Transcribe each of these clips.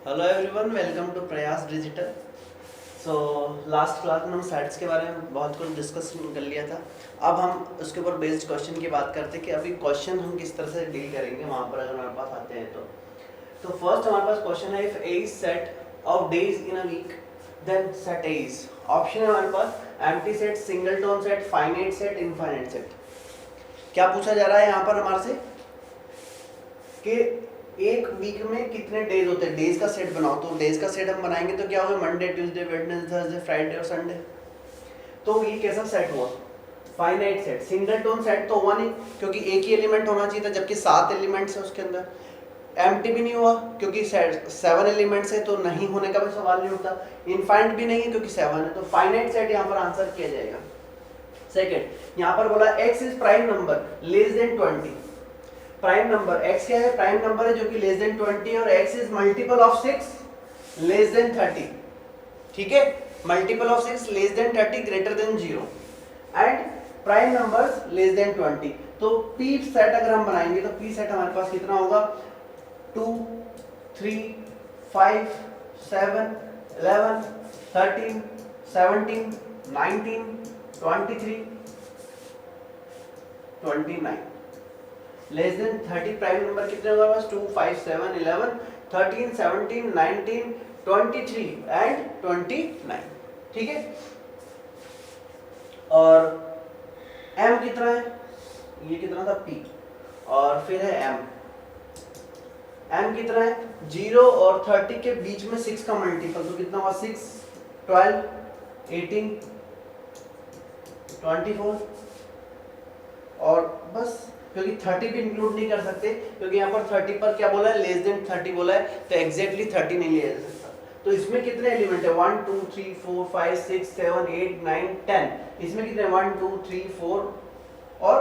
Hello everyone, welcome to प्रयास digital. So last class में हम सेट्स के बारे में बहुत कुछ डिस्कस कर लिया था। अब हम उसके ऊपर बेस्ड क्वेश्चन की बात करते हैं कि अभी क्वेश्चन हम किस तरह से डील करेंगे वहाँ पर अगर हमारे पास आते हैं तो फर्स्ट हमारे पास क्वेश्चन है, if A is set of days in a week then set A is. Option है हमारे पास empty set, singleton set, finite set, infinite set. क्या पूछा जा रहा है यहाँ पर हमारे से कि एक वीक में कितने डेज होते हैं, डेज का सेट बनाओ। तो डेज का सेट हम बनाएंगे तो क्या होगा, Monday, Tuesday, Wednesday, Thursday, Friday और संडे। तो ये कैसा सेट हुआ, फाइनाइट सेट। सिंगलटन सेट तो हुआ नहीं क्योंकि एक ही एलिमेंट होना चाहिए था, जबकि 7 एलिमेंट्स है उसके अंदर। एम्प्टी भी नहीं हुआ क्योंकि 7 एलिमेंट्स है तो नहीं होने का भी सवाल नहीं उठता। इनफाइनाइट भी नहीं है क्योंकि 7 है, तो फाइनाइट सेट यहाँ पर आंसर किया जाएगा। सेकेंड, यहाँ पर बोला x is prime number less than 20। Prime number x क्या है, प्राइम नंबर है जो कि लेस देन 20, और x is multiple of 6 less than 30। ठीक है, multiple of 6 less than 30 greater than 0 and prime numbers less than 20। तो p सेट अगर हम बनाएंगे तो p सेट हमारे पास कितना होगा, 2 3 5 7 11 13 17 19 23 29। लेस देन 30 प्राइम नंबर कितने होगा बस, 2 5 7 11 13 17 19 23 एंड 29। ठीक है, और m कितना है, ये कितना था p, और फिर है m कितना है, 0 और 30 के बीच में 6 का मल्टीपल, तो कितना हुआ, 6 12 18 24, और बस क्योंकि 30 भी इंक्लूड नहीं कर सकते क्योंकि यहाँ पर 30 पर क्या बोला है, लेस देन 30 बोला है, तो एग्जैक्टली 30 नहीं लिया जा सकता। तो इसमें कितने एलिमेंट है, 1 2 3 4 5 6 7 8 9 10। इसमें कितने 1 2 3 4 और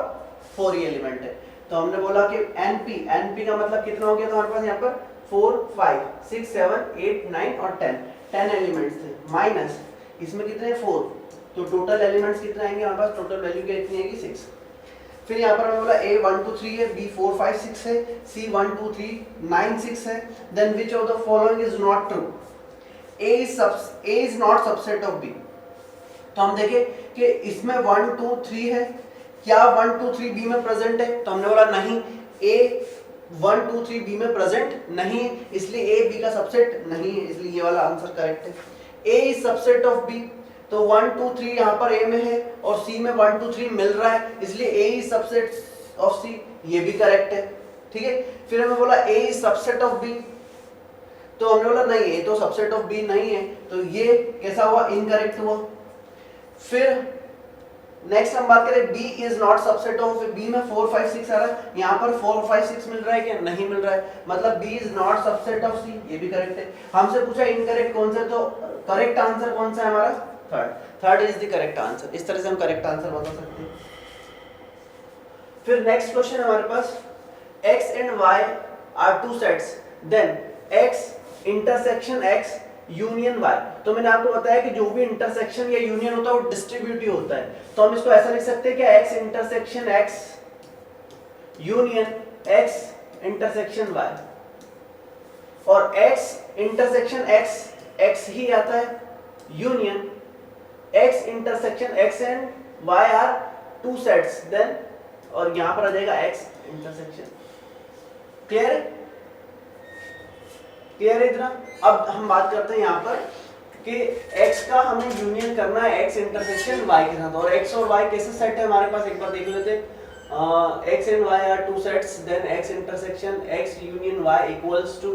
4 ही एलिमेंट है। तो हमने बोला कि एनपी का मतलब कितना हो गया, तो हमारे पास यहाँ पर 4 5 6 7 8 9 और 10 एलिमेंट्स थे, माइनस इसमें कितने 4, तो टोटल एलिमेंट्स कितने आएंगे हमारे पास, टोटल वैल्यू क्या इतनी आएगी 6। फिर यहाँ पर हमें बोला a 1 2 3 है, b 4 5 6 है, c 1 2 3 9 6 है, then which of the following is not true, a is not subset of b। तो हम देखें कि इसमें 1 2 3 है, क्या 1 2 3 b में प्रेजेंट है, तो हमने बोला नहीं, a 1 2 3 b में प्रेजेंट नहीं है, इसलिए a b का सबसेट नहीं है, इसलिए ये वाला आंसर करेक्ट है। a is subset of b, तो 1 2 3 यहाँ पर a में है और c में 1 2 3 मिल रहा है, इसलिए a is subset of c, ये भी करेक्ट है। ठीक है, फिर हमें बोला a is subset of b, तो हमने बोला नहीं, a तो subset of b नहीं है, तो ये कैसा हुआ, इनकरेक्ट हुआ। फिर नेक्स्ट हम बात करें b is not subset of b में 4 5 6 आ रहा है, यहाँ पर 4 5 6 मिल रहा है क्या, नहीं मिल रहा है, मतलब b is not subset of c, ये भी करेक्ट है। हमसे पूछा इनकरेक्ट कौन सा, तो करेक्ट आंसर कौन सा है हमारा, third is the correct answer. इस तरह से हम करेक्ट आंसर बता सकते हैं। फिर नेक्स्ट क्वेश्चन हमारे पास, x and y are two sets, then x intersection x union y। तो मैंने आपको बताया कि जो भी इंटरसेक्शन या यूनियन होता है वो डिस्ट्रीब्यूटिव होता है, तो हम इसको ऐसा लिख सकते हैं कि x intersection x union x intersection y, और x इंटरसेक्शन x x ही आता है, union x intersection x and y are two sets, then और यहां पर आ जाएगा x इंटरसेक्शन। क्लियर है, क्लियर है इतना। अब हम बात करते हैं यहां पर कि x का हमें यूनियन करना है x इंटरसेक्शन y के साथ, और x और y कैसे सेट है हमारे पास, एक बार देख लेते हैं। x and y are two sets, then x intersection x union y equals to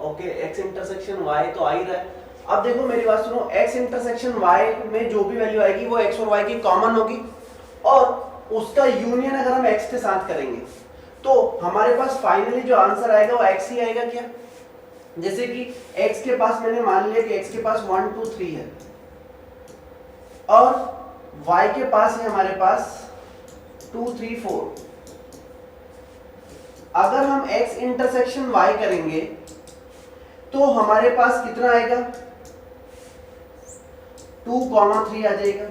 okay x intersection y, तो आ ही रहा है। अब देखो मेरी बात सुनो, x इंटरसेक्शन y में जो भी वैल्यू आएगी वो x और y की कॉमन होगी, और उसका यूनियन अगर हम x के साथ करेंगे तो हमारे पास फाइनली जो आंसर आएगा वो x ही आएगा क्या। जैसे कि x के पास मैंने मान लिया कि x के पास 1 2 3 है, और y के पास है हमारे पास 2 3 4। अगर हम x इंटरसेक्शन y करेंगे तो हमारे पास कितना आएगा, 2,3 आ जाएगा।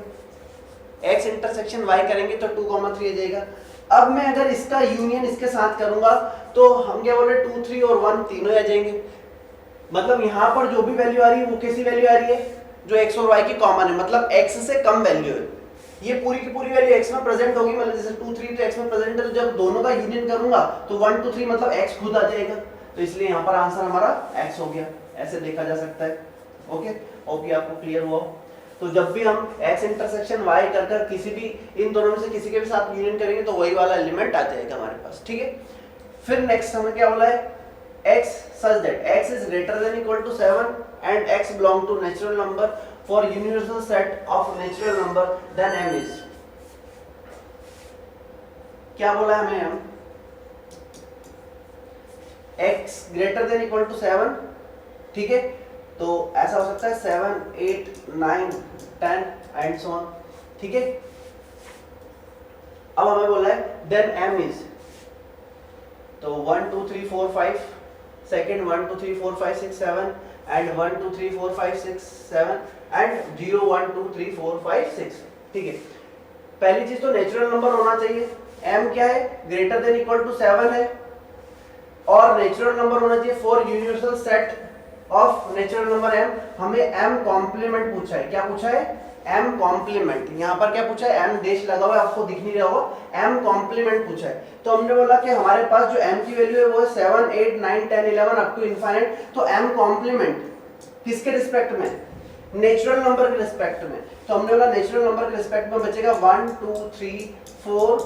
x इंटरसेक्शन y करेंगे तो 2,3 आ जाएगा। अब मैं अगर इसका यूनियन इसके साथ करूंगा तो हम क्या बोले 2 3 और 1 तीनों आ जाएंगे। मतलब यहाँ पर जो भी वैल्यू आ रही है वो कैसी वैल्यू आ रही है, जो x और y की कॉमन है, मतलब x से कम वैल्यू है। ये पूरी की पूरी वैल्यू x में प्रेजेंट होगी, मतलब जैसे 2 3 तो x में प्रेजेंट है, तो जब दोनों का यूनियन करूंगा तो 1 2 3 मतलब x खुद आ जाएगा, तो इसलिए यहाँ पर आंसर हमारा x हो गया, ऐसे देखा जा सकता है। ओके, होप ये आपको क्लियर हुआ। तो जब भी हम x इंटरसेक्शन y कर कर किसी भी इन दोनों में से किसी के भी साथ यूनियन करेंगे तो वही वाला एलिमेंट आ जाएगा हमारे पास, ठीक है। फिर नेक्स्ट हमें क्या बोला है, x such that x is greater than equal to 7 and x belong to natural number for universal set of natural number then m is, क्या बोला है हमें, हम x greater than equal to 7, ठीक है, तो ऐसा हो सकता है 7 8 9 10 एंड सो ऑन, ठीक है। अब हमें बोला है then m is, तो 1 2 3 4 5 सेकेंड 1 2 3 4 5 6 7 एंड 1 2 3 4 5 6 7 एंड 0 1 2 3 4 5 6, ठीक है। पहली चीज तो नेचुरल नंबर होना चाहिए, m क्या है, ग्रेटर देन इक्वल टू 7 है, और नेचुरल नंबर होना चाहिए for universal set of natural number m। हमें m कॉम्प्लीमेंट पूछा है, क्या पूछा है, m कॉम्प्लीमेंट, यहाँ पर क्या पूछा है, m डैश लगा हुआ है, आपको दिख नहीं रहा होगा, m कॉम्प्लीमेंट पूछा है। तो हमने बोला कि हमारे पास जो m की वैल्यू है वो है 7 8 9 10 11 अप टू इनफाइनाइट, तो m कॉम्प्लीमेंट किसके रिस्पेक्ट में, नेचुरल नंबर के रिस्पेक्ट में, तो हमने बोला नेचुरल नंबर के रिस्पेक्ट में बचेगा 1 2 3 4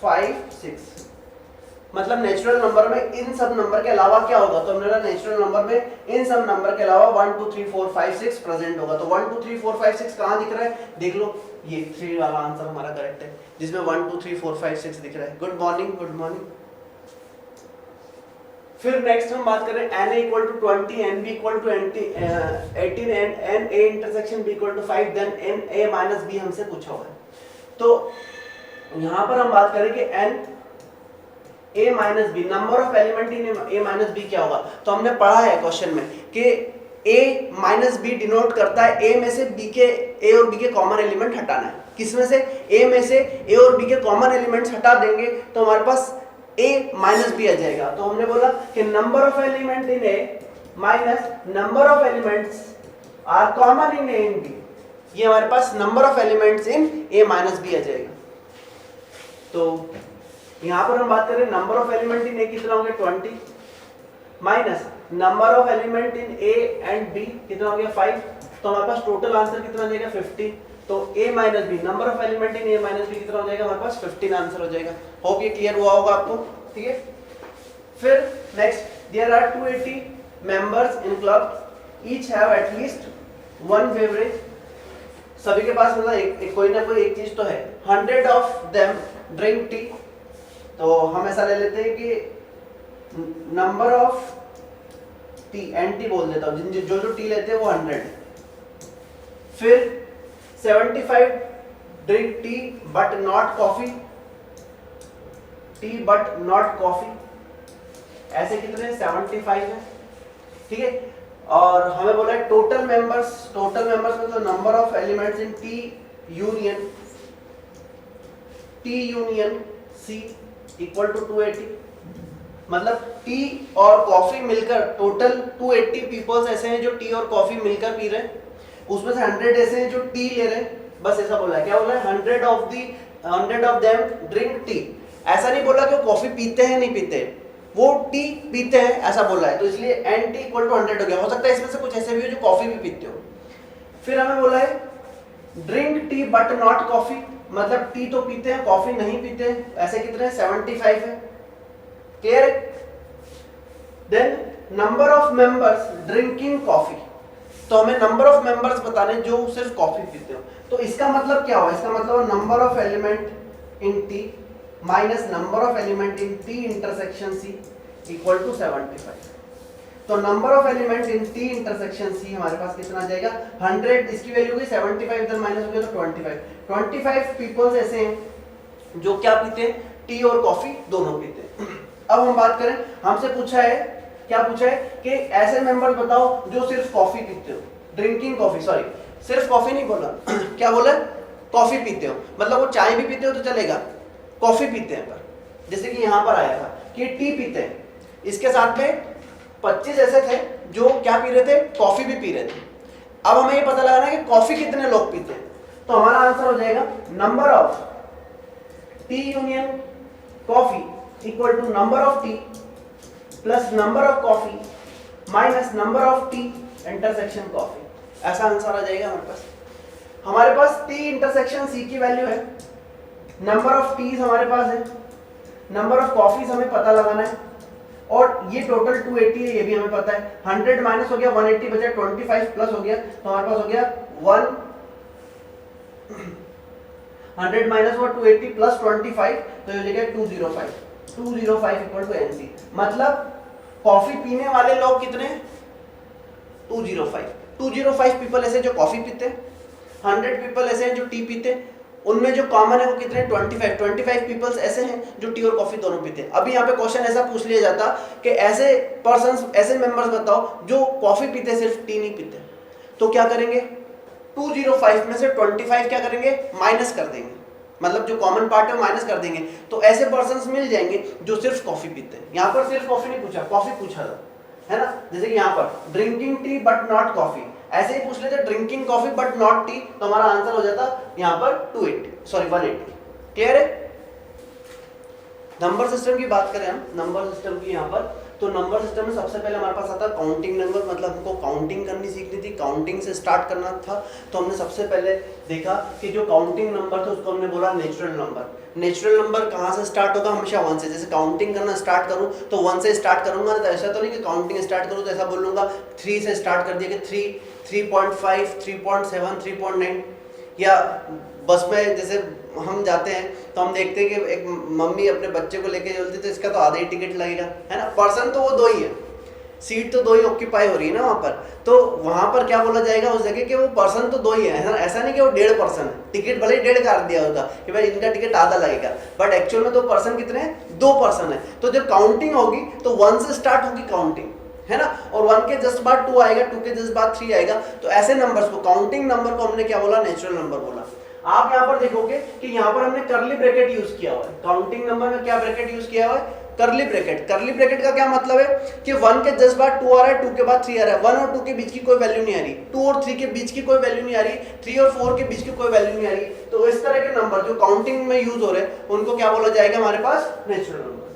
5 6, मतलब नेचुरल नंबर में इन सब नंबर के अलावा क्या होगा, तो हमने बोला नेचुरल नंबर में इन सब नंबर के अलावा 1 2 3 4 5 6 प्रेजेंट होगा। तो 1 2 3 4 5 6 कहां दिख रहा है, देख लो, ये 3 वाला आंसर हमारा करेक्ट है, जिसमें 1 2 3 4 5 6 दिख रहा है। Good morning, good morning. फिर नेक्स्ट हम बात करें n equal to 20 n b equal to 18 n a intersection b equal to 5 then n a minus b हमसे पूछा हुआ है। तो यहां पर हम बात करें कि n a minus B, number of element in a minus B क्या होगा, तो हमने पढ़ा है क्वेश्चन में कि a माइनस बी डिनोट करता है a में से b के a और b के कॉमन एलिमेंट हटाना है। किस में से, a में से a और b के कॉमन एलिमेंट्स हटा देंगे तो हमारे पास a माइनस बी आ जाएगा। तो हमने बोला कि number of element in a minus number of elements are common in a in b, ये हमारे पास number of elements in a minus B आ जाएगा। तो यहाँ पर हम बात करें number of element in A कितना होंगे 20 minus number of element in A and B कितना हो गया 5, तो हमारे पास टोटल आंसर कितना हो जाएगा 50। तो a minus B, number of element in a minus B कितना हो जाएगा, हमारे पास 15 आंसर हो जाएगा। होप ये क्लियर हुआ होगा आपको, ठीक है। फिर next, there are 280 members in club, each have at least one beverage, सभी के पास मतलब कोई ना कोई एक चीज तो है। 100 ऑफ देम ड्रिंक टी, तो हम ऐसा ले लेते हैं कि नंबर ऑफ टी, एनटी बोल देता हूं, जो जो टी लेते हैं वो 100 है। फिर 75 drink tea but not coffee, T but not coffee, ऐसे कितने 75 है, ठीक है। और हमें बोला है टोटल मेंबर्स मतलब number of elements in T union C equal to 280, मतलब टी और कॉफी मिलकर टोटल 280 पीपल्स ऐसे हैं जो टी और कॉफी मिलकर पी रहे हैं, उसमें से 100 ऐसे हैं जो टी ले रहे हैं, बस ऐसा बोला है। क्या बोला है, 100 ऑफ देम ड्रिंक टी, ऐसा नहीं बोला कि वो कॉफी पीते हैं नहीं पीते, वो टी पीते हैं ऐसा बोला है, तो इसलिए एन टी इक्वल टू 100 हो गया। हो सकता है इसमें से कुछ ऐसे भी हो जो कॉफी भी पीते हो। फिर हमें बोला है drink tea but not coffee, मतलब टी तो पीते हैं कॉफी नहीं पीते हैं, ऐसे कितने 75 है, क्लियर है। Then number of members drinking coffee, तो हमें नंबर ऑफ मेंबर्स बताने जो सिर्फ कॉफी पीते हो, तो इसका मतलब क्या हुआ, इसका मतलब number of element in T minus number of element in T intersection C equal to 75। तो number of element in T intersection C हमारे पास कितना आ जाएगा 100, इसकी वैल्यू होगी 75, इधर माइनस हो गया तो 25 पीपल्स ऐसे हैं जो क्या पीते हैं, टी और कॉफी दोनों पीते हैं। अब हम बात करें, हमसे पूछा है, क्या पूछा है कि ऐसे मेंबर्स बताओ जो सिर्फ कॉफी पीते हो, ड्रिंकिंग कॉफी, सॉरी सिर्फ कॉफी नहीं बोला क्या बोला, कॉफी पीते हो, मतलब वो चाय भी पीते हो तो चलेगा, कॉफी पीते हैं। पर जैसे कि यहाँ पर आया था कि टी पीते हैं, इसके साथ में 25 ऐसे थे जो क्या पी रहे थे, कॉफी भी पी रहे थे। अब हमें ये पता लगाना है कि कॉफी कितने लोग पीते हैं, तो हमारा आंसर हो जाएगा number of T union coffee equal to number of T plus number of coffee minus number of T intersection coffee. ऐसा आंसर आ जाएगा हमारे पास। हमारे पास टी इंटरसेक्शन सी की वैल्यू है, नंबर ऑफ टीज हमारे पास है, नंबर ऑफ कॉफीज हमें पता लगाना है, और ये टोटल 280 है, ये भी हमें पता है। 100 माइनस हो गया 180 बचा 25 प्लस हो गया, तो हमारे पास हो गया 100 माइनस हुआ 280 प्लस 25, तो ये हो जाएगा 205 इक्वल टू एनसी। मतलब कॉफी पीने वाले लोग कितने, 205 पीपल ऐसे जो कॉफी पीते हैं, 100 पीपल ऐसे हैं जो टी पीते हैं, उनमें जो कॉमन है वो कितने, 25 पीपल्स ऐसे हैं जो टी और कॉफी दोनों पीते हैं। अभी यहाँ पे क्वेश्चन ऐसा पूछ लिया जाता कि ऐसे पर्संस, ऐसे मेंबर्स बताओ जो कॉफी पीते सिर्फ टी नहीं पीते, तो क्या करेंगे, 205 में से 25 क्या करेंगे, माइनस कर देंगे, मतलब जो कॉमन पार्ट है माइनस कर देंगे, तो ऐसे पर्संस मिल जाएंगे जो सिर्फ कॉफी पीते हैं। यहाँ पर सिर्फ कॉफी नहीं पूछा, कॉफी पूछा था, है ना, जैसे कि यहाँ पर drinking tea but not coffee, ऐसे ही पूछ लेते drinking coffee but not T, तो हमारा आंसर हो जाता यहाँ पर 180। क्लियर है। नंबर सिस्टम की बात करें हम, नंबर सिस्टम की यहाँ पर, तो नंबर सिस्टम में सबसे पहले हमारे पास आता है काउंटिंग नंबर, मतलब हमको काउंटिंग करनी सीखनी थी, काउंटिंग से स्टार्ट करना था। तो हमने सबसे पहले देखा कि जो काउंटिंग नंबर था उसको हमने बोला नेचुरल नंबर। नेचुरल नंबर कहाँ से स्टार्ट होगा, हमेशा 1 से। जैसे काउंटिंग करना स्टार्ट करूँ तो 1 से स्टार्ट करूंगा, तो ऐसा तो नहीं कि काउंटिंग स्टार्ट करूँ तो ऐसा बोलूँगा 3 से स्टार्ट कर दिया कि 3, 3.5, 3.7, 3.9, या बस में जैसे हम जाते हैं तो हम देखते हैं कि एक मम्मी अपने बच्चे को लेके चलती तो इसका तो आधा ही टिकट लगेगा, है ना, पर्सन तो वो 2 ही है, सीट तो 2 ही ऑक्यूपाई हो रही है ना वहाँ पर, तो वहाँ पर क्या बोला जाएगा उस जगह कि वो पर्सन तो 2 ही है, ऐसा नहीं कि वो 1.5 पर्सन है, टिकट भले ही 1.5 कर दिया होगा कि भाई इनका टिकट आधा लगेगा, बट एक्चुअल में 2 पर्सन कितने हैं, 2 पर्सन है। तो जब काउंटिंग होगी तो 1 से स्टार्ट होगी काउंटिंग, है ना, और 1 के जस्ट बाद 2 आएगा, 2 के जस्ट बाद 3 आएगा, तो ऐसे नंबर्स को, काउंटिंग नंबर को हमने क्या बोला, नेचुरल नंबर बोला। आप यहाँ पर देखोगे कि यहाँ पर हमने करली ब्रैकेट यूज किया हुआ है, काउंटिंग नंबर में क्या ब्रैकेट यूज किया हुआ है, करली ब्रैकेट। करली ब्रैकेट का क्या मतलब है कि 1 के जस्ट बाद 2 आ रहा है, 2 के बाद 3 आ रहा है, 1 और 2 के बीच की कोई वैल्यू नहीं आ रही, 2 और 3 के बीच की कोई वैल्यू नहीं आ रही, 3 और 4 के बीच की कोई वैल्यू नहीं आ रही, तो इस तरह के नंबर जो काउंटिंग में यूज हो रहे हैं उनको क्या बोला जाएगा हमारे पास, नेचुरल नंबर।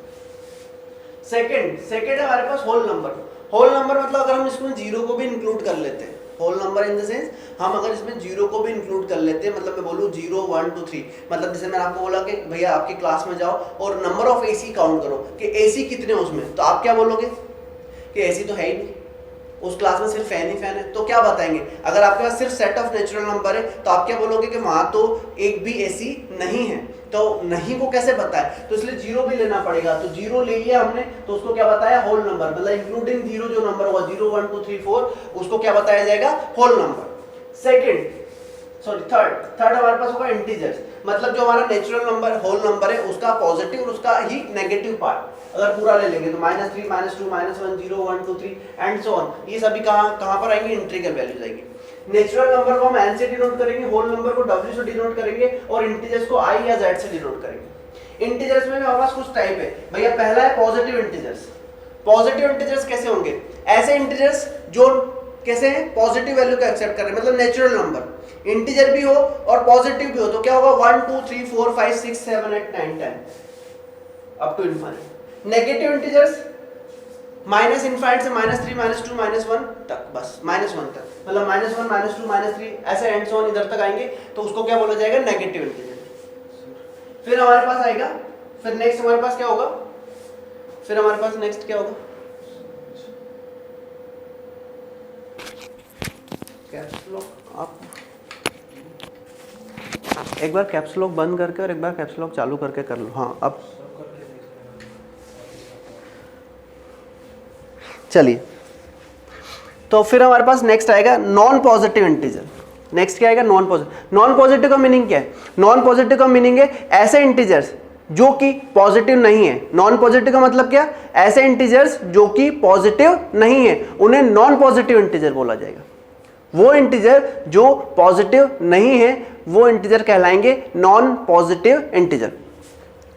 सेकंड है हमारे पास होल नंबर। होल नंबर मतलब अगर हम इसमें जीरो को भी इंक्लूड कर लेते हैं, whole number in the sense हम अगर इसमें जीरो को भी इंक्लूड कर लेते हैं, मतलब मैं बोलूँ 0, 1, 2, 3, मतलब जैसे मैंने आपको बोला कि भैया आपकी क्लास में जाओ और नंबर ऑफ एसी काउंट करो कि एसी कितने उसमें, तो आप क्या बोलोगे कि एसी तो है ही नहीं, उस क्लास में सिर्फ फैन ही फैन है, तो क्या बताएंगे, अगर आपके पास सिर्फ सेट ऑफ नेचुरल नंबर है तो आप क्या बोलोगे कि वहां तो एक भी एसी नहीं है, तो नहीं को कैसे बताए, तो इसलिए जीरो भी लेना पड़ेगा, तो जीरो ले लिया हमने, तो उसको क्या बताया, होल नंबर, मतलब इंक्लूडिंग जीरो जो नंबर होगा 0, 1, 2, 3, 4 उसको क्या बताया जाएगा, होल नंबर। थर्ड हमारे पास होगा इंटीजर्स, मतलब जो हमारा नेचुरल नंबर होल नंबर है उसका पॉजिटिव और उसका ही नेगेटिव पार्ट अगर पूरा ले लेंगे तो -3, -2, -1, 0, 1, 2, 3 एंड सो ऑन, ये सभी कहां पर आएंगे, इंटीग्रल वैल्यूज आएंगी। नेचुरल नंबर को हम n से डिनोट करेंगे, होल नंबर को w से डिनोट करेंगे और इंटीजर्स को i या z से डिनोट करेंगे। इंटीजर्स में भी हमारे पास कुछ टाइप है भैया, पहला है पॉजिटिव इंटीजर्स। पॉजिटिव इंटीजर्स कैसे होंगे, ऐसे इंटीजर्स जो कैसे हैं, पॉजिटिव वैल्यू को एक्सेप्ट कर रहे हैं, मतलब नेचुरल नंबर इंटीजर भी हो और पॉजिटिव भी हो, तो क्या होगा 1, 2, 3, 4, 5, 6, 7, 8, 9, 10 up to infinite. Negative integers minus infinite से -3, -2, -1 तक, बस -1 तक, मतलब -1, -2, -3 ऐसे एंड सो ऑन इधर तक आएंगे, तो उसको क्या बोला जाएगा, नेगेटिव इंटीजर। फिर हमारे पास आएगा, फिर नेक्स्ट हमारे पास क्या होगा, फिर हमारे पास नेक्स्ट क्या होगा, कैप्स लॉक। आप एक बार कैप्स लॉक बंद करके और एक बार कैप्स लॉक चालू करके कर लो। हाँ, अब चलिए, तो फिर हमारे पास नेक्स्ट आएगा नॉन पॉजिटिव इंटीजर। नेक्स्ट क्या आएगा, नॉन पॉजिटिव। नॉन पॉजिटिव का मीनिंग क्या है, नॉन पॉजिटिव का मीनिंग है ऐसे इंटीजर्स जो कि पॉजिटिव नहीं है। नॉन पॉजिटिव का मतलब क्या, ऐसे इंटीजर्स जो कि पॉजिटिव नहीं है उन्हें नॉन पॉजिटिव इंटीजर बोला जाएगा। वो इंटीजर जो पॉजिटिव नहीं है वो इंटीजर कहलाएंगे नॉन पॉजिटिव इंटीजर।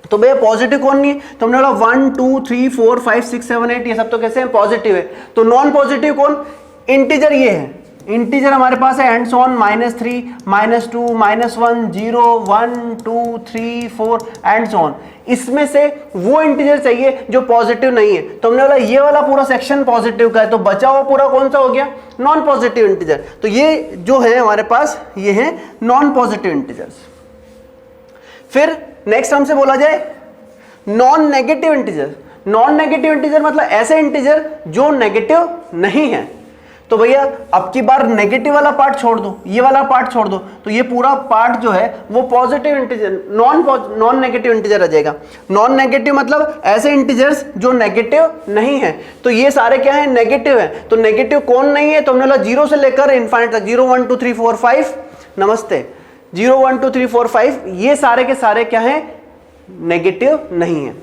तो भैया पॉजिटिव कौन नहीं है, तो हमने बोला 1 2 3 4 5 6 7 8 ये सब तो कैसे हैं, पॉजिटिव है। तो नॉन पॉजिटिव कौन, इंटीजर ये है, इंटीजर हमारे पास है and so on -3 -2 -1 0 1 2 3 4 and so on. इसमें से वो इंटीजर चाहिए जो पॉजिटिव नहीं है, तो हमने बोला ये वाला पूरा सेक्शन पॉजिटिव का है, तो बचा हुआ पूरा कौन सा हो गया, नॉन पॉजिटिव इंटीजर। तो ये जो है हमारे पास ये है नॉन पॉजिटिव इंटीजर्स। फिर नेक्स्ट हमसे बोला जाए non negative integer. Non negative integer मतलब ऐसे इंटीजर जो नेगेटिव नहीं है। तो भैया अब की बार नेगेटिव वाला पार्ट छोड़ दो, ये वाला पार्ट छोड़ दो, तो ये पूरा पार्ट जो है वो positive integer, non negative integer आ जाएगा। नॉन नेगेटिव मतलब ऐसे इंटीजर्स जो नेगेटिव नहीं है, तो ये सारे क्या है, नेगेटिव है। तो नेगेटिव कौन नहीं है, तो हमने बोला 0 से लेकर इनफाइनाइट तक, 0 1 2 3 4 5 नमस्ते, 0 1 2 3 4 5 ये सारे के सारे क्या है, नेगेटिव नहीं है।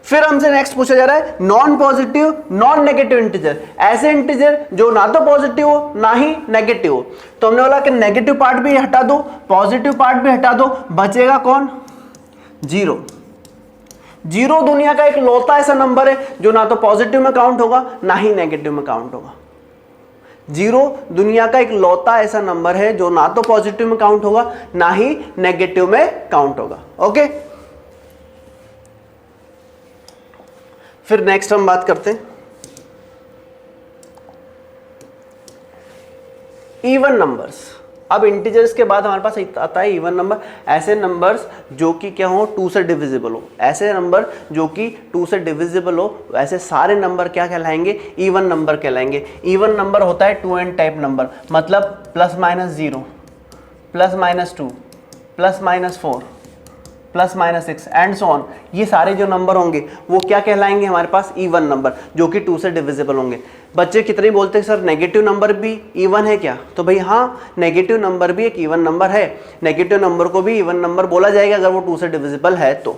फिर हमसे नेक्स्ट पूछा जा रहा है non positive non negative integer, ऐसे इंटीजर जो ना तो पॉजिटिव हो ना ही नेगेटिव हो। तो हमने बोला कि नेगेटिव पार्ट भी हटा दो, पॉजिटिव पार्ट भी हटा दो, बचेगा कौन, 0। 0 दुनिया का एक लौता ऐसा नंबर है जो ना तो पॉजिटिव में काउंट होगा ना ही नेगेटिव में काउंट होगा। 0 दुनिया का एक लौता ऐसा नंबर है जो ना तो पॉजिटिव में काउंट होगा ना ही नेगेटिव में काउंट होगा। ओके, फिर नेक्स्ट हम बात करते हैं इवन नंबर्स। अब इंटीजर्स के बाद हमारे पास आता है इवन नंबर, ऐसे नंबर्स जो कि क्या हो, 2 से डिविजिबल हो। ऐसे नंबर जो कि 2 से डिविजिबल हो, ऐसे सारे नंबर क्या कहलाएंगे, इवन नंबर कहलाएंगे। इवन नंबर होता है 2n टाइप नंबर, मतलब +-0 +-2 +-4 +-6 एंड सो ऑन। ये सारे जो नंबर होंगे वो क्या कहलाएंगे हमारे पास, इवन नंबर, जो कि 2 से डिविजिबल होंगे। बच्चे कितने बोलते हैं सर नेगेटिव नंबर भी इवन है क्या, तो भाई हाँ, नेगेटिव नंबर भी एक इवन नंबर है। नेगेटिव नंबर को भी इवन नंबर बोला जाएगा अगर वो 2 से डिविजिबल है तो।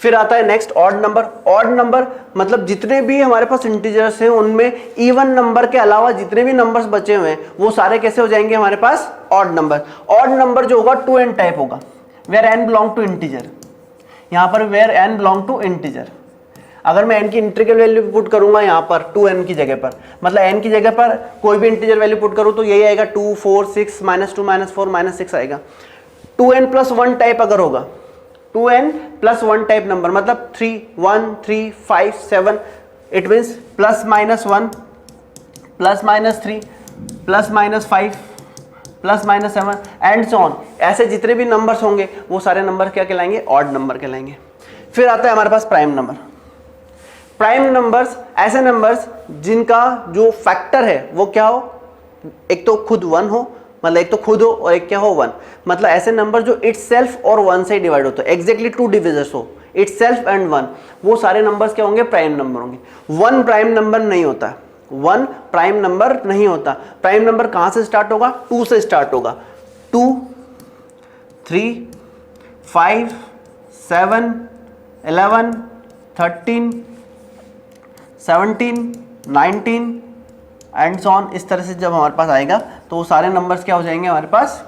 फिर आता है next odd number. Odd number मतलब जितने भी हमारे पास इंटीजर्स हैं उनमें इवन नंबर के अलावा जितने भी नंबर्स बचे हुए हैं वो सारे कैसे हो जाएंगे हमारे पास, ऑड नंबर। ऑड नंबर जो होगा 2n टाइप होगा, where n belong to integer. यहाँ पर where n belong to integer, अगर मैं n की इंटीग्रल वैल्यू पुट करूंगा यहाँ पर 2n की जगह पर, मतलब n की जगह पर कोई भी इंटीजर वैल्यू पुट करूँ तो यही आएगा 2 4 6 -2 -4 -6 आएगा। 2n + 1 टाइप अगर होगा, 2n + 1 टाइप नंबर मतलब 3 1 3 5 7, it means +-1 +-3 +-5 +-7 and so on. ऐसे जितने भी नंबर्स होंगे वो सारे नंबर क्या कहलाएंगे, ऑड नंबर कहलाएंगे। फिर आता है हमारे पास प्राइम नंबर। प्राइम नंबर्स ऐसे नंबर्स जिनका जो फैक्टर है वो क्या हो, एक तो खुद 1 हो, मतलब एक तो खुद हो और एक क्या हो 1, मतलब ऐसे नंबर जो इटसेल्फ और 1 से डिवाइड होते हैं, एग्जैक्टली 2 डिविजर्स हो, इटसेल्फ एंड 1, वो सारे नंबर्स क्या होंगे, प्राइम नंबर होंगे। 1 प्राइम नंबर नहीं होता, 1 प्राइम नंबर नहीं होता। प्राइम नंबर कहां से स्टार्ट होगा, 2 से स्टार्ट होगा। 2 3 5 7 11 13 17 19 एंड सो ऑन। इस तरह से जब हमारे पास आएगा तो वो सारे नंबर्स क्या हो जाएंगे हमारे पास,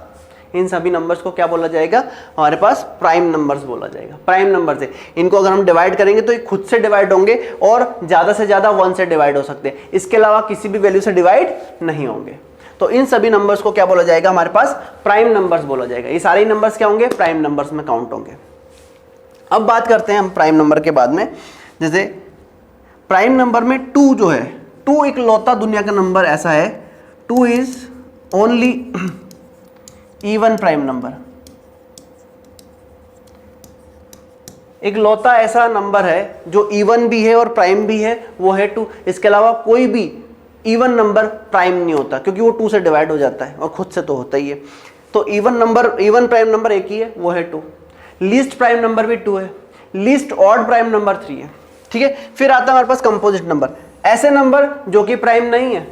इन सभी नंबर्स को क्या बोला जाएगा हमारे पास, प्राइम नंबर्स बोला जाएगा। प्राइम नंबर से इनको अगर हम डिवाइड करेंगे तो ये खुद से डिवाइड होंगे और ज़्यादा से ज़्यादा 1 से डिवाइड हो सकते हैं, इसके अलावा किसी भी वैल्यू से डिवाइड नहीं होंगे। तो इन सभी नंबर्स को क्या बोला जाएगा हमारे पास, प्राइम नंबर्स बोला जाएगा। ये सारे नंबर्स क्या होंगे, प्राइम नंबर्स में काउंट होंगे। अब बात करते हैं हम प्राइम नंबर के बाद में, जैसे प्राइम नंबर में 2 जो है, 2 एक लौता दुनिया का नंबर ऐसा है, 2 is only even prime number. एक लौता ऐसा नंबर है जो इवन भी है और प्राइम भी है, वो है 2। इसके अलावा कोई भी इवन नंबर प्राइम नहीं होता क्योंकि वो 2 से डिवाइड हो जाता है और खुद से तो होता ही है। तो इवन प्राइम नंबर एक ही है, वो है 2। लीस्ट प्राइम नंबर भी 2 है, लीस्ट ऑड प्राइम नंबर 3 है। ठीक है, फिर आता है हमारे पास कंपोजिट नंबर, ऐसे नंबर जो कि प्राइम नहीं है,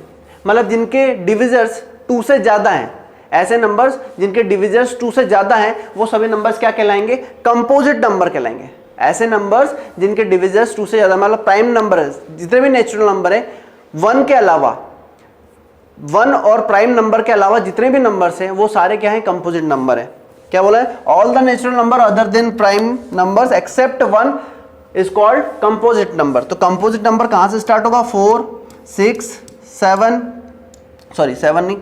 मतलब जिनके डिविजर्स 2 से ज्यादा हैं। ऐसे नंबर्स जिनके डिविजर्स 2 से ज्यादा हैं वो सभी नंबर्स क्या कहलाएंगे, कंपोजिट नंबर कहलाएंगे। ऐसे नंबर्स जिनके डिविजर्स 2 से ज्यादा, मतलब प्राइम नंबर है, जितने भी नेचुरल नंबर है 1 के अलावा, 1 और प्राइम नंबर के अलावा जितने भी नंबर्स हैं वो सारे क्या हैं, कंपोजिट नंबर है। क्या बोला है, all the natural number other than prime numbers except one is called composite number. तो कंपोजिट नंबर कहां से स्टार्ट होगा, 4 6 7 सॉरी 7 नहीं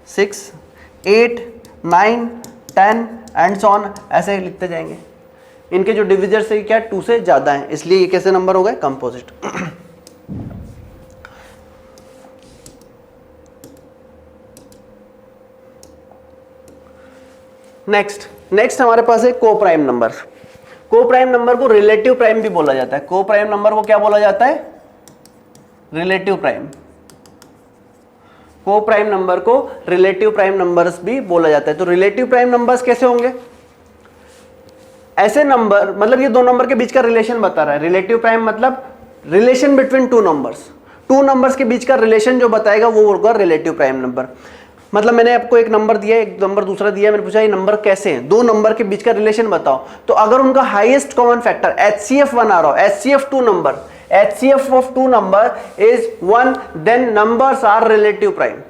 6 8 9 10 एंड सो ऑन, ऐसे लिखते जाएंगे। इनके जो डिविजर्स है क्या 2 से ज्यादा है, इसलिए ये कैसे नंबर हो गए, कंपोजिट। नेक्स्ट हमारे पास है को प्राइम नंबर। को प्राइम नंबर को रिलेटिव प्राइम भी बोला जाता है। को प्राइम नंबर को क्या बोला जाता है, रिलेटिव प्राइम। को प्राइम नंबर को रिलेटिव प्राइम नंबर्स भी बोला जाता है। तो रिलेटिव प्राइम नंबर्स कैसे होंगे, ऐसे नंबर, मतलब ये दो नंबर के बीच का रिलेशन बता रहा है। रिलेटिव प्राइम मतलब relation between two numbers, two numbers के बीच का रिलेशन जो बताएगा वो होगा रिलेटिव प्राइम नंबर। मतलब मैंने आपको एक नंबर दिया, एक नंबर दूसरा दिया, मैंने पूछा ये नंबर कैसे हैं, दो नंबर के बीच का रिलेशन बताओ। तो अगर उनका हाईएस्ट कॉमन फैक्टर HCF 1 आ रहा हो, HCF 2 number, HCF of 2 number is 1, then numbers are relative prime।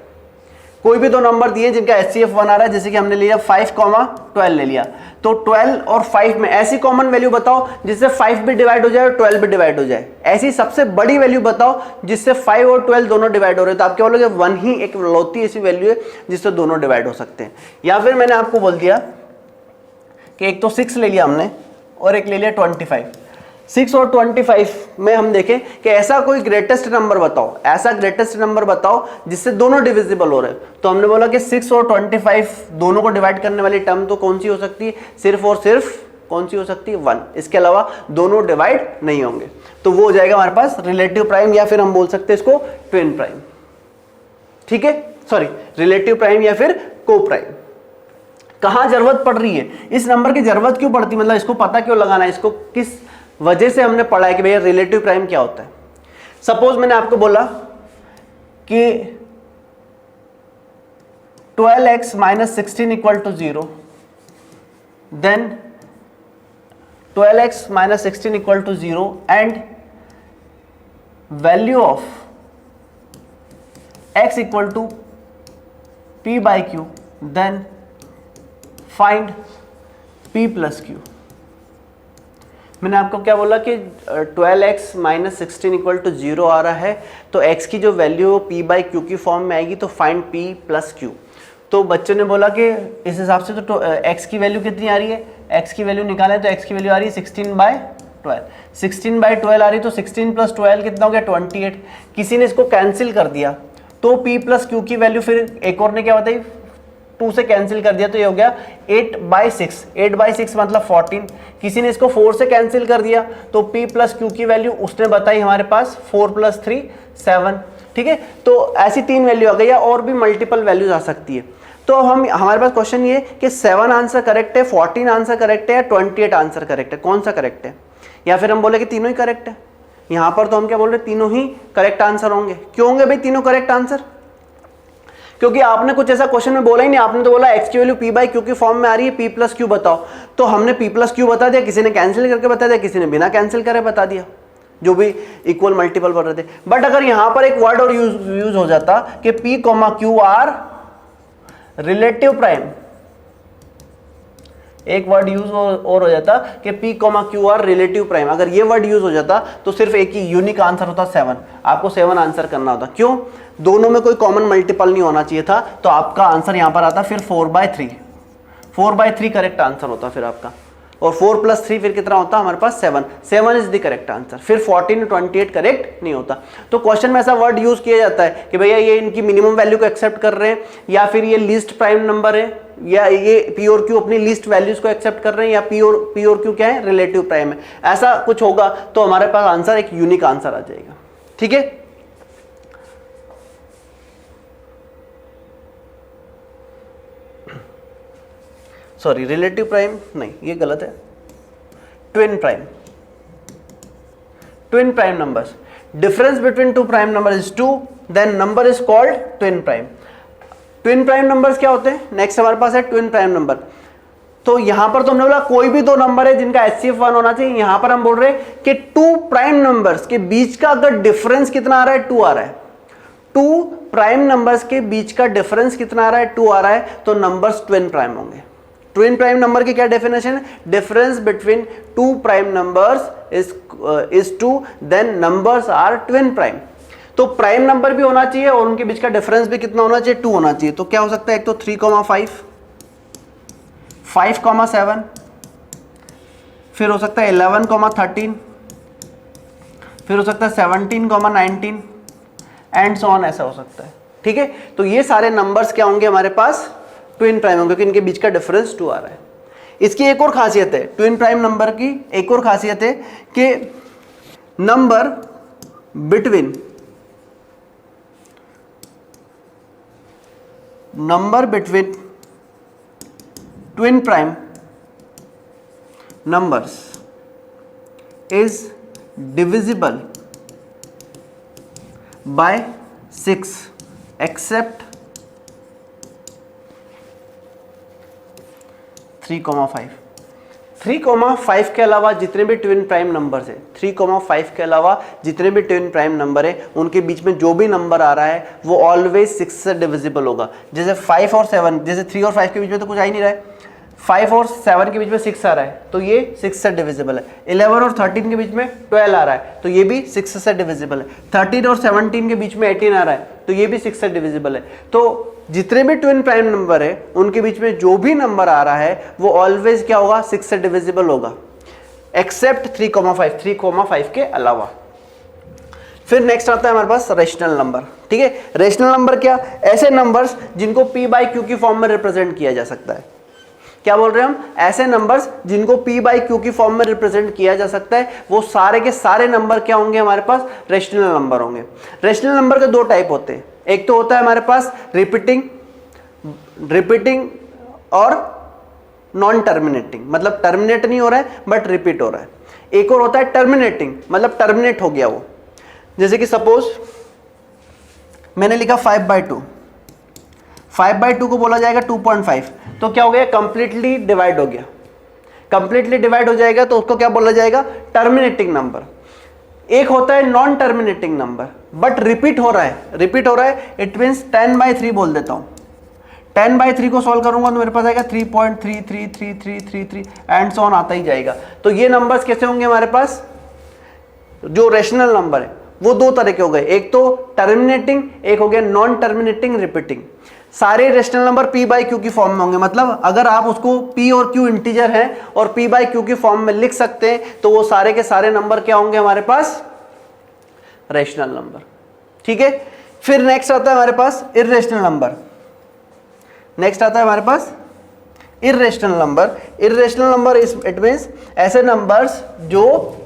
कोई भी दो नंबर दिए जिनका HCF 1 आ रहा है, जैसे कि हमने लिया 5,12 ले लिया, तो 12 और 5 में ऐसी कॉमन वैल्यू बताओ जिससे 5 भी डिवाइड हो जाए और 12 भी डिवाइड हो जाए। ऐसी सबसे बड़ी वैल्यू बताओ जिससे 5 और 12 दोनों डिवाइड हो रहे हैं। तो आप क्या बोलोगे, 1 ही एक लौती ऐसी वैल्यू है जिससे दोनों डिवाइड हो सकते हैं। या फिर मैंने आपको बोल दिया कि एक तो 6 ले लिया हमने और एक ले लिया 25। 6 और 25 में हम देखें कि ऐसा कोई ग्रेटेस्ट नंबर बताओ, ऐसा ग्रेटेस्ट नंबर बताओ जिससे दोनों डिविजिबल हो रहे हैं। तो हमने बोला कि 6 और 25 दोनों को डिवाइड करने वाली टर्म तो कौन सी हो सकती है, सिर्फ और सिर्फ कौन सी हो सकती है, 1। इसके अलावा दोनों डिवाइड नहीं होंगे। तो वो हो जाएगा हमारे पास रिलेटिव प्राइम, या फिर हम बोल सकते हैं इसको ट्विन प्राइम। ठीक है, सॉरी, रिलेटिव प्राइम या फिर को प्राइम। कहां जरूरत पड़ रही है, इस नंबर की जरूरत क्यों पड़ती है, मतलब इसको पता क्यों लगाना है, इसको किस वजह से हमने पढ़ा है कि भैया रिलेटिव प्राइम क्या होता है। सपोज मैंने आपको बोला कि 12x - 16 = 0, then 12x - 16 = 0 and value of x = p/q, then find p + q। मैंने आपको क्या बोला कि 12x - 16 = 0 आ रहा है, तो x की जो वैल्यू p/q की फॉर्म में आएगी, तो फाइंड p + q। तो बच्चों ने बोला कि इस हिसाब से तो x की वैल्यू कितनी आ रही है, x की वैल्यू निकालें तो x की वैल्यू आ रही है 16/12। 16/12 आ रही, तो 16 + 12 कितना हो गया, 28। किसी ने इसको कैंसिल कर दिया, तो p + q की वैल्यू फिर एक और ने क्या बताई, 2 से कैंसिल कर दिया, तो ये हो गया 8/6। 8/6 मतलब 14। किसी ने इसको 4 से कैंसिल कर दिया, तो p + q की वैल्यू उसने बताई हमारे पास 4 + 3 7। ठीक है, तो ऐसी 3 वैल्यू आ गई, या और भी मल्टीपल वैल्यूज आ सकती है। तो हमारे पास क्वेश्चन ये कि 7 आंसर करेक्ट है, 14 आंसर करेक्ट है, या 28 आंसर करेक्ट है, कौन सा करेक्ट है। या फिर हम बोले कि तीनों ही करेक्ट है। यहाँ पर तो हम क्या बोल रहे हैं, तीनों ही करेक्ट आंसर होंगे। क्यों होंगे भाई तीनों करेक्ट आंसर, क्योंकि आपने कुछ ऐसा क्वेश्चन में बोला ही नहीं। आपने तो बोला x की वैल्यू p/q की फॉर्म में आ रही है, p + q बताओ। तो हमने p + q बता दिया, किसी ने कैंसिल करके बता दिया, किसी ने बिना कैंसिल करे बता दिया, जो भी इक्वल मल्टीपल बोल रहे थे। बट अगर यहां पर एक वर्ड और यूज हो जाता कि p, q are relative prime, एक वर्ड यूज और हो जाता कि p, q are relative prime, अगर ये वर्ड यूज हो जाता तो सिर्फ एक ही यूनिक आंसर होता 7। आपको 7 आंसर करना होता। क्यों, दोनों में कोई कॉमन मल्टीपल नहीं होना चाहिए था, तो आपका आंसर यहां पर आता फिर 4/3। 4/3 करेक्ट आंसर होता फिर आपका, और 4 + 3 फिर कितना होता हमारे पास 7। 7 इज द करेक्ट आंसर। फिर 14 और 28 करेक्ट नहीं होता। तो क्वेश्चन में ऐसा वर्ड यूज किया जाता है कि भैया ये इनकी मिनिमम वैल्यू को एक्सेप्ट कर रहे हैं, या फिर ये लीस्ट प्राइम नंबर है, या ये p और q अपनी लीस्ट वैल्यूज को एक्सेप्ट कर रहे हैं, या p और q क्या है, रिलेटिव प्राइम है। ऐसा कुछ होगा तो हमारे पास आंसर एक यूनिक आंसर आ जाएगा। ठीक है, सॉरी रिलेटिव प्राइम नहीं, ये गलत है, twin prime. Twin prime numbers, difference between two prime number is 2, then number is called twin prime. Twin prime numbers क्या होते हैं, नेक्स्ट हमारे पास है ट्विन प्राइम नंबर। तो यहां पर तो हमने बोला कोई भी दो नंबर है जिनका HCF 1 होना चाहिए। यहां पर हम बोल रहे हैं कि 2 प्राइम नंबर्स के बीच का अगर डिफरेंस कितना आ रहा है, 2 आ रहा है, 2 प्राइम नंबर्स के बीच का डिफरेंस कितना आ रहा है, 2 आ रहा है, तो नंबर्स ट्विन प्राइम होंगे। ट्विन प्राइम नंबर की क्या डेफिनेशन है? Difference between two prime numbers is two, then numbers are twin prime. तो प्राइम नंबर भी होना चाहिए और उनके बीच का डिफरेंस भी कितना होना चाहिए? 2 होना चाहिए। तो क्या हो सकता है? एक तो 3,5, 5,7, फिर हो सकता है 11,13, फिर हो सकता है 17,19 एंड सो ऑन, ऐसा हो सकता है। ठीक है, तो ये सारे नंबर्स क्या होंगे हमारे पास? ट्विन प्राइम होंगे, क्योंकि इनके बीच का डिफरेंस 2 आ रहा है। इसकी एक और खासियत है, ट्विन प्राइम नंबर की एक और खासियत है कि number between twin prime numbers is divisible by 6 except 3,5। 3,5 के अलावा जितने भी ट्विन प्राइम नंबर्स है, 3,5 के अलावा जितने भी ट्विन प्राइम नंबर है, उनके बीच में जो भी नंबर आ रहा है वो ऑलवेज 6 से डिविजिबल होगा। जैसे 5 और 7, जैसे 3 और 5 के बीच में तो कुछ आ ही नहीं रहा है, 5 और 7 के बीच में 6 आ रहा है तो ये 6 से डिविजिबल है। 11 और 13 के बीच में 12 आ रहा है तो ये भी 6 से डिविजिबल है। 13 और 17 के बीच में 18 आ रहा है तो ये भी 6 से डिविजिबल है। तो जितने भी ट्विन प्राइम नंबर है उनके बीच में जो भी नंबर आ रहा है वो ऑलवेज क्या होगा? 6 से डिविजिबल होगा, एक्सेप्ट 3,5 के अलावा। फिर नेक्स्ट आता है हमारे पास रेशनल नंबर। ठीक है, रेशनल नंबर क्या? ऐसे नंबर्स जिनको p बाई क्यू की फॉर्म में रिप्रेजेंट किया जा सकता है। क्या बोल रहे हैं हम? ऐसे नंबर्स जिनको p बाई क्यू की फॉर्म में रिप्रेजेंट किया जा सकता है, वो सारे के सारे नंबर क्या होंगे हमारे पास? रेशनल नंबर होंगे। रेशनल नंबर के 2 टाइप होते हैं, एक तो होता है हमारे पास रिपीटिंग और नॉन टर्मिनेटिंग, मतलब टर्मिनेट नहीं हो रहा है बट रिपीट हो रहा है। एक और होता है टर्मिनेटिंग, मतलब टर्मिनेट हो गया वो। जैसे कि सपोज मैंने लिखा 5/2, 5/2 को बोला जाएगा 2.5, तो क्या हो गया? कंप्लीटली डिवाइड हो गया। कंप्लीटली डिवाइड हो जाएगा तो उसको क्या बोला जाएगा? Terminating number. एक होता है non terminating number but repeat हो रहा है, इट मीन्स 10/3 बोल देता हूं। 10/3 को सॉल्व करूंगा तो मेरे पास आएगा 3.333333 एंड सो ऑन आता ही जाएगा। तो ये नंबर्स कैसे होंगे हमारे पास? जो रेशनल नंबर है वो 2 तरह के हो गए, एक तो टर्मिनेटिंग, एक हो गया नॉन टर्मिनेटिंग रिपीटिंग। सारे rational number p by q की फॉर्म में होंगे, मतलब अगर आप उसको p और q इंटीजर है और p बाई क्यू की फॉर्म में लिख सकते हैं तो वो सारे के सारे नंबर क्या होंगे हमारे पास? Rational number. ठीक है, फिर नेक्स्ट आता है हमारे पास irrational number. Irrational number it means ऐसे नंबर्स जो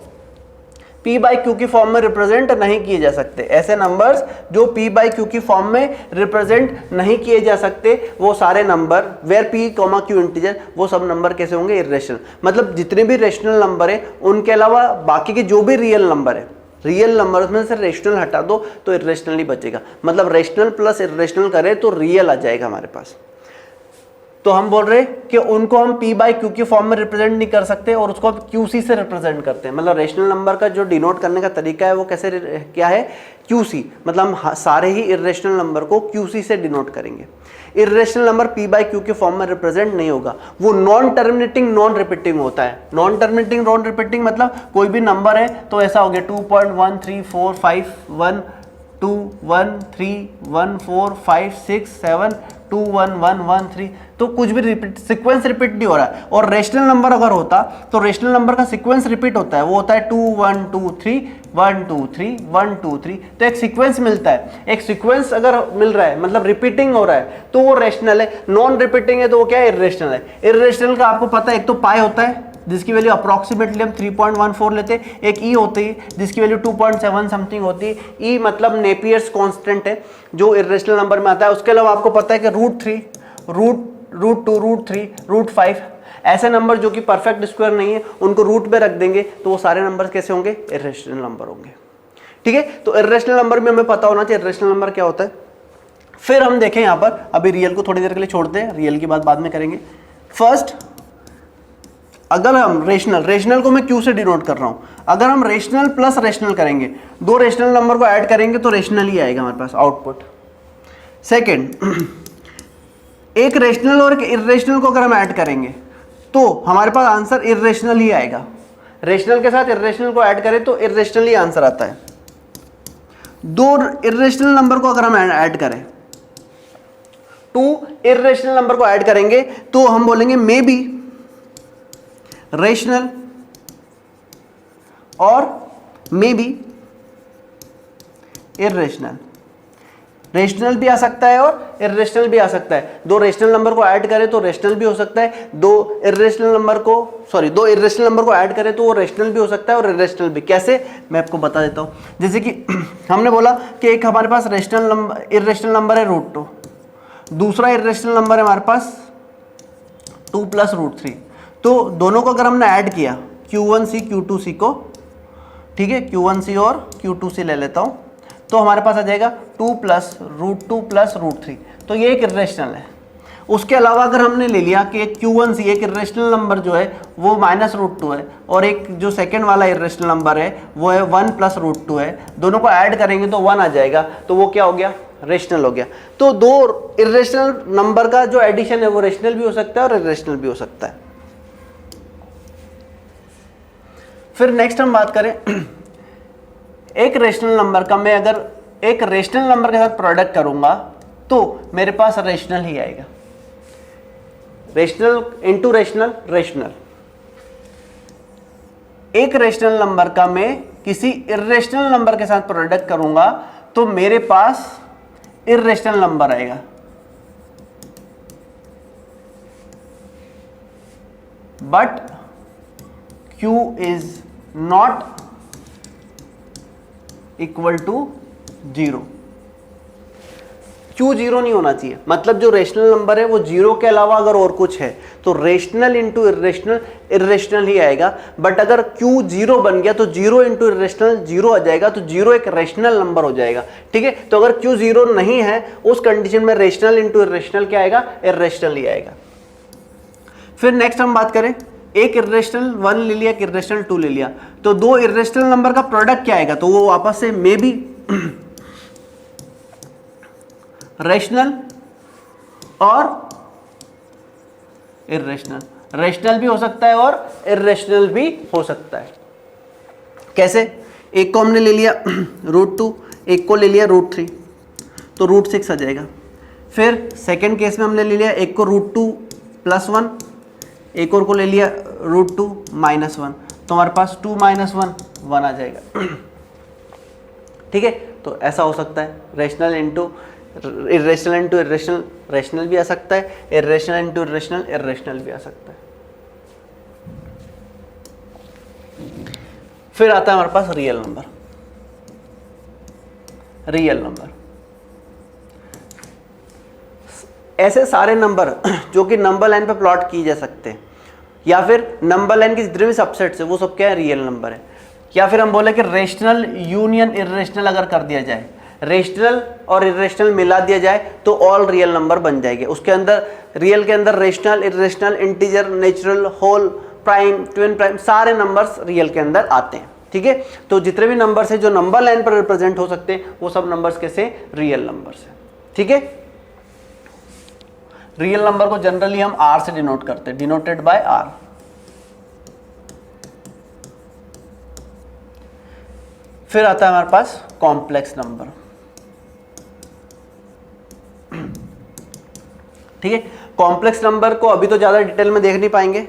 p बाई क्यू की फॉर्म में रिप्रेजेंट नहीं किए जा सकते। ऐसे नंबर्स जो p बाई क्यू की फॉर्म में रिप्रेजेंट नहीं किए जा सकते, वो सारे number where p, q integer, वो सब नंबर कैसे होंगे? इर्रेशनल। मतलब जितने भी रेशनल नंबर है उनके अलावा बाकी के जो भी रियल नंबर है, रियल नंबर उसमें से रेशनल हटा दो तो इर्रेशनल ही बचेगा। मतलब रेशनल प्लस इर्रेशनल करें तो रियल आ जाएगा हमारे पास। तो हम बोल रहे हैं कि उनको हम p बाई क्यू की फॉर्म में रिप्रेजेंट नहीं कर सकते और उसको हम QC से रिप्रेजेंट करते हैं। मतलब रेशनल नंबर का जो डिनोट करने का तरीका है वो कैसे क्या है? QC। मतलब हम सारे ही इर्रेशनल नंबर को QC से डिनोट करेंगे। Irrational number p by Q के फॉर्म में रिप्रेजेंट नहीं होगा, वो नॉन टर्मिनेटिंग नॉन रिपीटिंग होता है। नॉन टर्मिनेटिंग नॉन रिपीटिंग मतलब कोई भी नंबर है तो ऐसा हो गया 2.13451 2 1 3 1 4 5 6 7 2 1 1 1 3, तो कुछ भी सीक्वेंस रिपीट नहीं हो रहा है। और रेशनल नंबर अगर होता तो रेशनल नंबर का सीक्वेंस रिपीट होता है, वो होता है 2 1 2 3 1 2 3 1 2 3, तो एक सीक्वेंस मिलता है। एक सीक्वेंस अगर मिल रहा है मतलब रिपीटिंग हो रहा है तो वो रेशनल है, नॉन रिपीटिंग है तो वो क्या है? इर्रेशनल है। इर्रेशनल का आपको पता है एक तो पाई होता है जिसकी वैल्यू अप्रॉक्सीमेटली हम 3.14 लेते हैं, एक ई होती है जिसकी वैल्यू 2.7 समथिंग होती है। ई मतलब नेपियर्स कांस्टेंट है जो इर्रेशनल नंबर में आता है। उसके अलावा आपको पता है कि √3 √2 √3 √5 ऐसे नंबर जो कि परफेक्ट स्क्वायर नहीं है उनको रूट में रख देंगे तो वो सारे नंबर कैसे होंगे? इर्रेशनल नंबर होंगे। ठीक है, तो इर्रेशनल नंबर में हमें पता होना चाहिए इर्रेशनल नंबर क्या होता है। फिर हम देखें यहाँ पर, अभी रियल को थोड़ी देर के लिए छोड़ते हैं, रियल की बात बाद में करेंगे। फर्स्ट, अगर हम रेशनल को मैं क्यू से डिनोट कर रहा हूं, अगर हम रेशनल प्लस रेशनल करेंगे, 2 रेशनल नंबर को ऐड करेंगे तो रेशनल ही आएगा हमारे पास आउटपुट। सेकंड, एक रेशनल और एक इर्रेशनल को अगर हम ऐड करेंगे तो हमारे पास आंसर इर्रेशनल ही आएगा। रेशनल के साथ इर्रेशनल को ऐड करें तो इर्रेशनल ही आंसर आता है। दो इर्रेशनल नंबर को अगर हम ऐड करें, टू इर्रेशनल नंबर को ऐड करेंगे तो हम बोलेंगे मे बी रेशनल और मे बी इर्रेशनल। रेशनल भी आ सकता है और इर्रेशनल भी आ सकता है। दो रेशनल नंबर को ऐड करें तो रेशनल भी हो सकता है, दो इर्रेशनल नंबर को ऐड करें तो वो रेशनल भी हो सकता है और इर्रेशनल भी। कैसे, मैं आपको बता देता हूं। जैसे कि हमने बोला कि एक हमारे पास इर्रेशनल नंबर है √2, दूसरा इर्रेशनल नंबर है हमारे पास 2 + √3। तो दोनों को अगर हमने ऐड किया Q1C Q2C को, ठीक है, Q1C और Q2C ले लेता हूं, तो हमारे पास आ जाएगा 2 + √2 + √3। तो ये एक इर्रेशनल है। उसके अलावा अगर हमने ले लिया कि Q1C एक इर्रेशनल नंबर जो है वो -√2 है और एक जो सेकंड वाला इर्रेशनल नंबर है वो है 1 + √2 है, दोनों को ऐड करेंगे तो 1 आ जाएगा, तो वो क्या हो गया, रेशनल हो गया। तो दो इर्रेशनल नंबर का जो एडिशन है वो रेशनल भी हो सकता है और इर्रेशनल भी हो सकता है। फिर नेक्स्ट हम बात करें, एक रेशनल नंबर का मैं अगर एक रेशनल नंबर के साथ प्रोडक्ट करूंगा तो मेरे पास रेशनल ही आएगा। Rational into rational, rational. एक रेशनल नंबर का मैं किसी इर्रेशनल नंबर के साथ प्रोडक्ट करूंगा तो मेरे पास इर्रेशनल नंबर आएगा। But Q is not equal to 0। Q 0 नहीं होना चाहिए, मतलब जो रेशनल नंबर है वो 0 के अलावा अगर और कुछ है तो रेशनल इंटू इर्रेशनल, इर्रेशनल ही आएगा। बट अगर Q 0 बन गया तो 0 इंटू इर्रेशनल 0 आ जाएगा, तो 0 एक रेशनल नंबर हो जाएगा। ठीक है, तो अगर Q 0 नहीं है उस कंडीशन में रेशनल इंटू इर्रेशनल क्या आएगा, इर्रेशनल ही आएगा। फिर नेक्स्ट हम बात करें, एक इर्रेशनल 1 ले लिया, एक इर्रेशनल 2 ले लिया, तो दो इर्रेशनल नंबर का प्रोडक्ट क्या आएगा, तो वो वापस से मे बी रेशनल और इर्रेशनल। रेशनल भी हो सकता है और इर्रेशनल भी हो सकता है। कैसे, एक को हमने ले लिया √2, एक को ले लिया √3, तो √6 आ जाएगा। फिर सेकंड केस में हमने ले लिया एक को √2 + 1, एक और को ले लिया √2 - 1, तो हमारे पास 2 - 1 आ जाएगा। ठीक है, तो ऐसा हो सकता है। Rational into irrational into irrational, rational भी आ सकता है, इर्रेशनल इंटू इर्रेशनल, इर्रेशनल भी आ सकता है। फिर आता है हमारे पास रियल नंबर। रियल नंबर ऐसे सारे नंबर जो कि नंबर लाइन पे प्लॉट किए जा सकते हैं, या फिर नंबर लाइन के जितने भी सबसेट्स है वो सब क्या है, रियल नंबर है। या फिर हम बोले कि रेशनल यूनियन इर्रेशनल अगर कर दिया जाए, रेशनल और इर्रेशनल मिला दिया जाए तो ऑल रियल नंबर बन जाएंगे। उसके अंदर रियल के अंदर rational, irrational, integer, natural, whole, prime, twin prime, सारे नंबर्स रियल के अंदर आते हैं। ठीक है, तो जितने भी नंबर्स हैं जो नंबर लाइन पर रिप्रेजेंट हो सकते हैं वो सब नंबर्स कैसे, रियल नंबर्स हैं। ठीक है, रियल नंबर को जनरली हम R से डिनोट करते हैं, डिनोटेड बाय R। फिर आता है हमारे पास कॉम्प्लेक्स नंबर। ठीक है, कॉम्प्लेक्स नंबर को अभी तो ज़्यादा डिटेल में देख नहीं पाएंगे।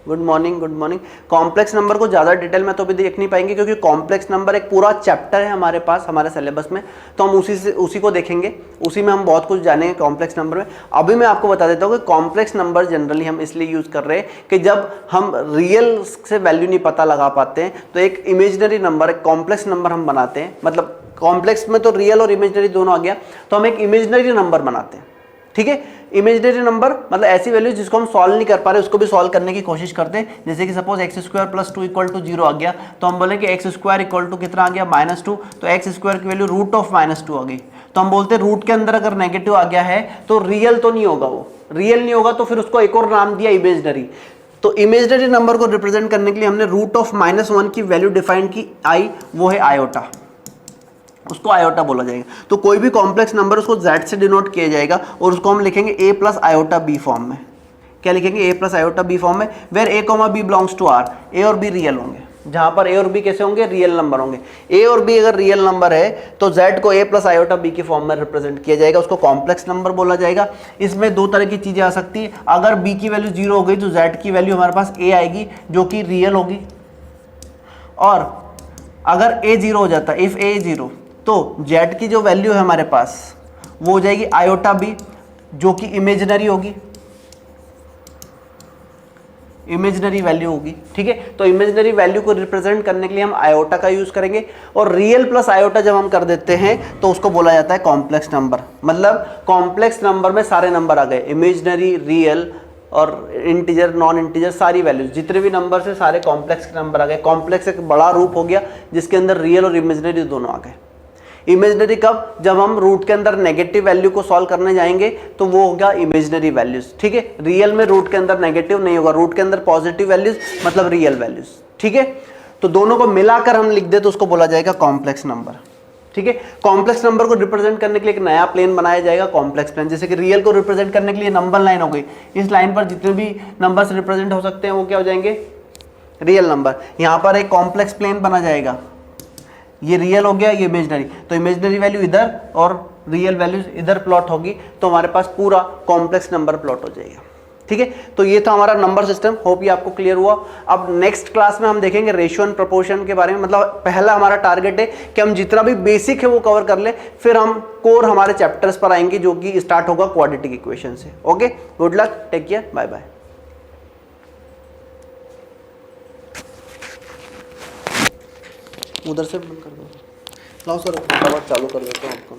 Good morning, good morning. Complex number को ज़्यादा डिटेल में तो अभी देख नहीं पाएंगे क्योंकि कॉम्प्लेक्स नंबर एक पूरा चैप्टर है हमारे पास, हमारे सिलेबस में, तो हम उसी को देखेंगे, उसी में हम बहुत कुछ जानेंगे कॉम्प्लेक्स नंबर में। अभी मैं आपको बता देता हूँ कि कॉम्प्लेक्स नंबर जनरली हम इसलिए यूज़ कर रहे हैं कि जब हम रियल से वैल्यू नहीं पता लगा पाते हैं तो एक इमेजिनरी नंबर, एक कॉम्प्लेक्स नंबर हम बनाते हैं। मतलब कॉम्प्लेक्स में तो रियल और इमेजिनरी दोनों आ गया, तो हम एक इमेजिनरी नंबर बनाते हैं। ठीक है, इमेजिनरी नंबर मतलब ऐसी वैल्यू जिसको हम सॉल्व नहीं कर पा रहे उसको भी सॉल्व करने की कोशिश करते हैं। जैसे कि सपोज x² + 2 = 0 आ गया, तो हम बोले कि x² = कितना आ गया, -2, तो x² की वैल्यू √(-2) आ गई, तो हम बोलते हैं रूट के अंदर अगर नेगेटिव आ गया है तो रियल तो नहीं होगा, वो रियल नहीं होगा, तो फिर उसको एक और नाम दिया इमेजिनरी। तो इमेजिनरी नंबर को रिप्रेजेंट करने के लिए हमने √(-1) की वैल्यू डिफाइन की i, वो है आयोटा। उसको आयोटा बोला जाएगा। तो कोई भी कॉम्प्लेक्स नंबर उसको z से डिनोट किया जाएगा और उसको हम लिखेंगे a plus iota b form में। क्या लिखेंगे? a plus iota b form में, where a comma b belongs to r। a और b रियल होंगे, जहां पर a और b कैसे होंगे? रियल नंबर होंगे। a और b अगर रियल नंबर है तो z को a प्लस आयोटा b के फॉर्म में रिप्रेजेंट किया जाएगा, उसको कॉम्प्लेक्स नंबर बोला जाएगा। इसमें दो तरह की चीजें आ सकती है, अगर b की वैल्यू 0 हो गई तो z की वैल्यू हमारे पास a आएगी जो कि रियल होगी, और अगर a 0 हो जाता, इफ a 0, तो z की जो वैल्यू है हमारे पास वो हो जाएगी आयोटा b जो कि इमेजिनरी होगी, इमेजिनरी वैल्यू होगी। ठीक है, तो इमेजिनरी वैल्यू को रिप्रेजेंट करने के लिए हम आयोटा का यूज करेंगे, और रियल प्लस आयोटा जब हम कर देते हैं तो उसको बोला जाता है कॉम्प्लेक्स नंबर। मतलब कॉम्प्लेक्स नंबर में सारे नंबर आ गए, इमेजिनरी, रियल और इंटीजर, नॉन इंटीजर, सारी वैल्यूज, जितने भी नंबर से सारे कॉम्प्लेक्स नंबर आ गए। कॉम्प्लेक्स एक बड़ा रूप हो गया जिसके अंदर रियल और इमेजिनरी दोनों आ गए। इमेजिनरी कब? जब हम रूट के अंदर नेगेटिव वैल्यू को सॉल्व करने जाएंगे तो वो होगा इमेजिनरी वैल्यूज। ठीक है, रियल में रूट के अंदर नेगेटिव नहीं होगा, रूट के अंदर पॉजिटिव वैल्यूज मतलब रियल वैल्यूज। ठीक है, तो दोनों को मिलाकर हम लिख दे तो उसको बोला जाएगा कॉम्प्लेक्स नंबर। ठीक है, कॉम्प्लेक्स नंबर को रिप्रेजेंट करने के लिए एक नया प्लेन बनाया जाएगा, कॉम्प्लेक्स प्लेन। जैसे कि रियल को रिप्रेजेंट करने के लिए नंबर लाइन हो गई, इस लाइन पर जितने भी नंबर्स रिप्रेजेंट हो सकते हैं वो क्या हो जाएंगे? Real number. यहाँ पर एक कॉम्प्लेक्स प्लेन बना जाएगा, ये रियल हो गया, ये इमेजिनरी, तो इमेजिनरी वैल्यू इधर और रियल वैल्यूज इधर प्लॉट होगी, तो हमारे पास पूरा कॉम्प्लेक्स नंबर प्लॉट हो जाएगा। ठीक है, तो ये था हमारा नंबर सिस्टम। होप ये आपको क्लियर हुआ। अब नेक्स्ट क्लास में हम देखेंगे रेशियो एंड प्रोपोर्शन के बारे में। मतलब पहला हमारा टारगेट है कि हम जितना भी बेसिक है वो कवर कर ले, फिर हम कोर हमारे चैप्टर्स पर आएंगे जो कि स्टार्ट होगा क्वाड्रेटिक इक्वेशन से। Okay, good luck, take care, bye bye. उधर से बंद कर दो, लाओ सर, चालू कर देता हूँ आपको।